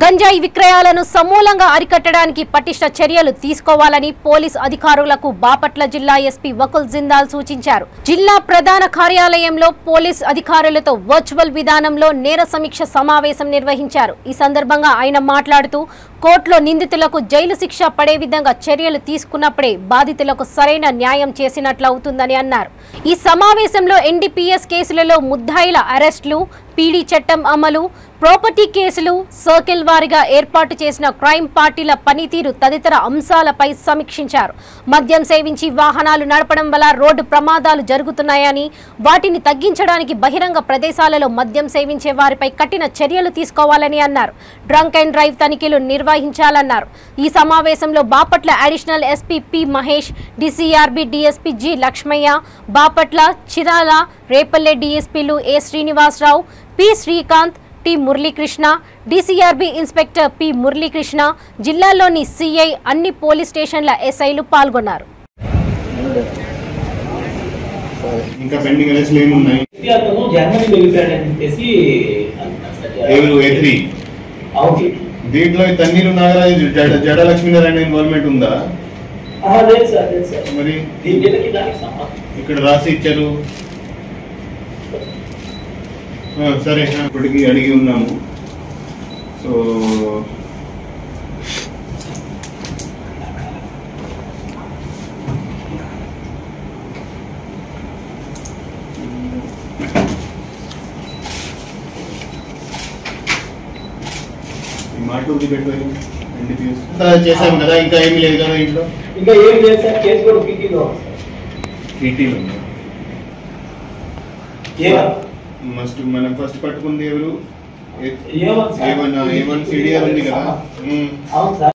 గంజాయి విక్రయాలను సమూలంగా అరికట్టడానికి పటిష్ట చర్యలు తీసుకోవాలని పోలీస్ అధికారులకు బాపట్ల జిల్లా ఎస్పీ వకుల్ జిందాల్ సూచించారు. జిల్లా ప్రధాన కార్యాలయంలో పోలీస్ అధికారులతో వర్చువల్ విధానంలో నేర సమీక్ష సమావేశం నిర్వహించారు. ఈ సందర్భంగా ఆయన మాట్లాడుతూ కోర్టులో నిందితులకు జైలు శిక్ష పడే విధంగా చర్యలు తీసుకున్నప్పుడే బాధితులకు సరైన న్యాయం చేసినట్లవుతుందని అన్నారు. ఈ సమావేశంలో ఎన్డీపీఎస్ కేసులలో ముద్దాయిల అరెస్టులు, పీడీ చట్టం అమలు, ప్రాపర్టీ కేసులు, సర్కిల్ వారీగా ఏర్పాటు చేసిన క్రైమ్ పార్టీల పనితీరు తదితర అంశాలపై సమీక్షించారు. మద్యం సేవించి వాహనాలు నడపడం వల్ల రోడ్డు ప్రమాదాలు జరుగుతున్నాయని, వాటిని తగ్గించడానికి బహిరంగ ప్రదేశాలలో మద్యం సేవించే వారిపై కఠిన చర్యలు తీసుకోవాలని అన్నారు. డ్రంక్ అండ్ డ్రైవ్ తనిఖీలు నిర్వహించాలన్నారు. ఈ సమావేశంలో Bapatla additional SP P Mahesh, DCRB DSP G Lakshmaiah, Bapatla, Chirala, Repalle డిఎస్పీలు A Srinivasarao, P Srikanth, T Muralikrishna, DCRB inspector P Muralikrishna, జిల్లాలోని సిఐ, అన్ని పోలీస్ స్టేషన్ల ఎస్ఐలు పాల్గొన్నారు. ఇంకా పెండింగ్ అరెస్టులు ఏమున్నాయి? దీంట్లో తన్నీరు నాగరాజు, జడ లక్ష్మీనారాయణ ఇన్వాల్వ్మెంట్ ఉందా? మరి ఇక్కడ రాసి ఇచ్చారు. సరే, ఇప్పటికి అడిగి ఉన్నాము. సో మాటూరు పెట్టారు, చేసాం కదా, ఇంకా ఏమి లేదు కదా ఇంట్లో. ఇంకా ఏం లేదు సార్, కేసు కూడా పీటీలో మస్ట్ మనం ఫస్ట్ పట్టుకుంది ఎవరు? ఏమన్నా సిడిఆర్ ఉంది కదా.